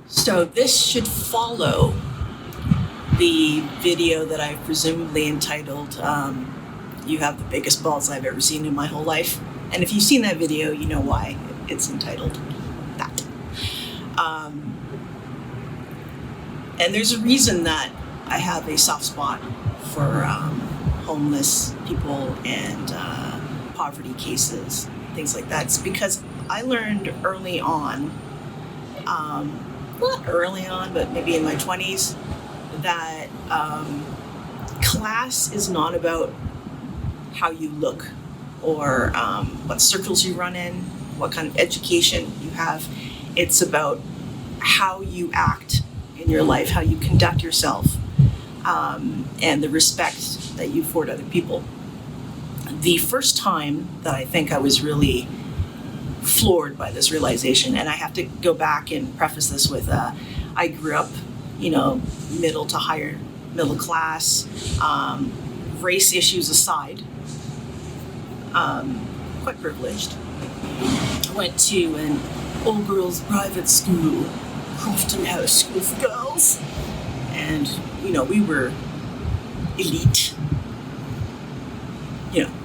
So this should follow the video that I've presumably entitled, You Have the Biggest Balls I've Ever Seen in My Whole Life. And if you've seen that video, you know why it's entitled that. And there's a reason that I have a soft spot for homeless people and poverty cases, things like that. It's because I learned early on, not early on, but maybe in my 20s, that class is not about how you look or what circles you run in, what kind of education you have. It's about how you act in your life, how you conduct yourself, and the respect that you afford other people. The first time that I think I was really floored by this realization, and I have to go back and preface this with, I grew up, middle to higher middle class, race issues aside, quite privileged. I went to an all-girls private school, Crofton House School for Girls, and, we were elite,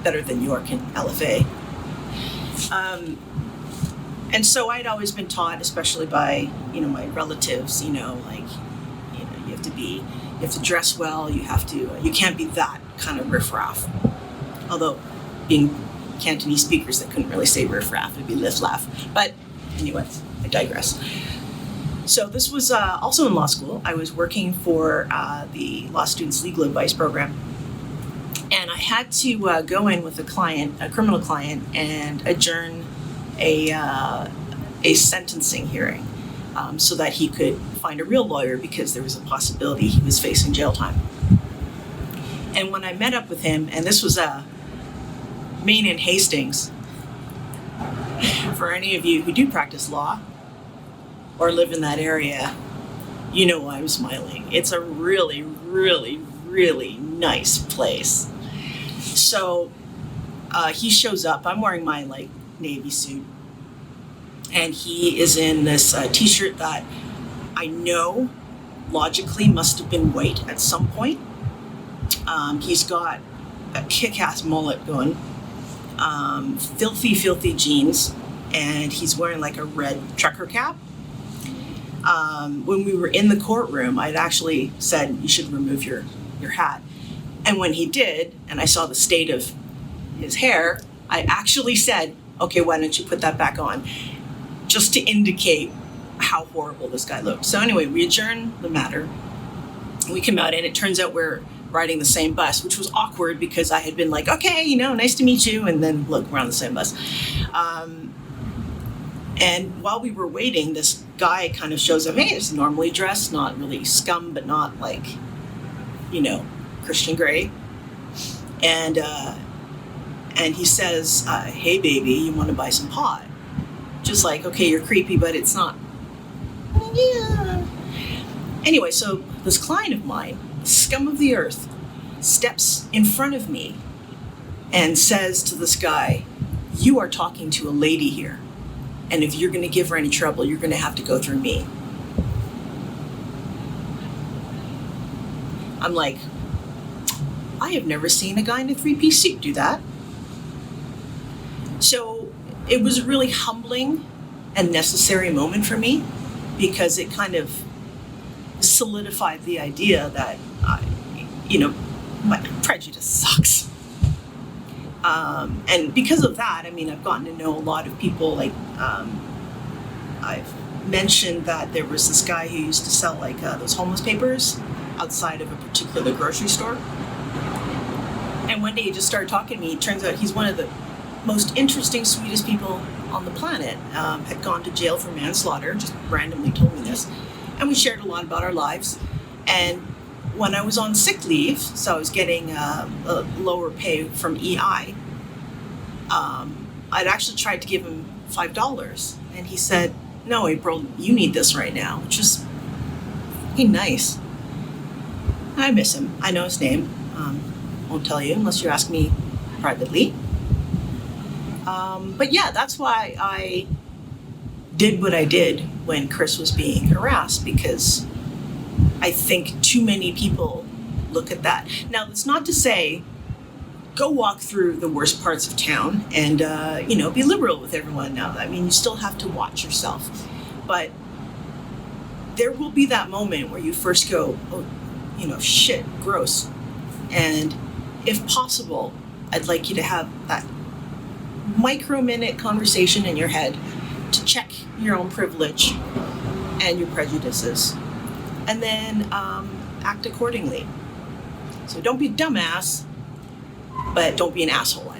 better than York and LFA. And so I'd always been taught, especially by, my relatives, you have to dress well, you can't be that kind of riffraff. Although, being Cantonese speakers, they couldn't really say riffraff, it'd be liff-laff. But anyway, I digress. So this was also in law school. I was working for the Law Students Legal Advice Program. And I had to go in with a criminal client, and adjourn a sentencing hearing so that he could find a real lawyer, because there was a possibility he was facing jail time. And when I met up with him, and this was Maine and Hastings, for any of you who do practice law or live in that area, you know why I'm smiling. It's a really, really, really nice place. So he shows up. I'm wearing my Navy suit, and he is in this t-shirt that I know logically must have been white at some point. He's got a kick-ass mullet going, filthy jeans, and he's wearing a red trucker cap. When we were in the courtroom, I'd actually said, you should remove your hat. And when he did, and I saw the state of his hair, I actually said, okay, why don't you put that back on? Just to indicate how horrible this guy looked. So anyway, we adjourn the matter. We come out, and it turns out we're riding the same bus, which was awkward because I had been like, okay, nice to meet you. And then look, we're on the same bus. And while we were waiting, this guy kind of shows up. Hey, he's normally dressed, not really scum, but not Christian Grey. And he says, hey, baby, you want to buy some pot? Just okay, you're creepy, but it's not. Yeah. Anyway, so this client of mine, scum of the earth, steps in front of me and says to this guy, you are talking to a lady here. And if you're going to give her any trouble, you're going to have to go through me. I'm like, I have never seen a guy in a three-piece suit do that. So it was a really humbling and necessary moment for me, because it kind of solidified the idea that, my prejudice sucks. And because of that, I've gotten to know a lot of people. I've mentioned that there was this guy who used to sell those homeless papers outside of a particular grocery store. And one day he just started talking to me. It turns out he's one of the most interesting, sweetest people on the planet. Had gone to jail for manslaughter, just randomly told me this. And we shared a lot about our lives. And when I was on sick leave, so I was getting a lower pay from EI, I'd actually tried to give him $5. And he said, no, April, you need this right now, which is pretty nice. I miss him. I know his name. Won't tell you unless you ask me privately. But yeah, that's why I did what I did when Chris was being harassed, because I think too many people look at that. Now, that's not to say go walk through the worst parts of town and, be liberal with everyone. Now, I mean, you still have to watch yourself. But there will be that moment where you first go, oh, shit, gross. And if possible, I'd like you to have that micro-minute conversation in your head to check your own privilege and your prejudices, and then act accordingly. So don't be a dumbass, but don't be an asshole.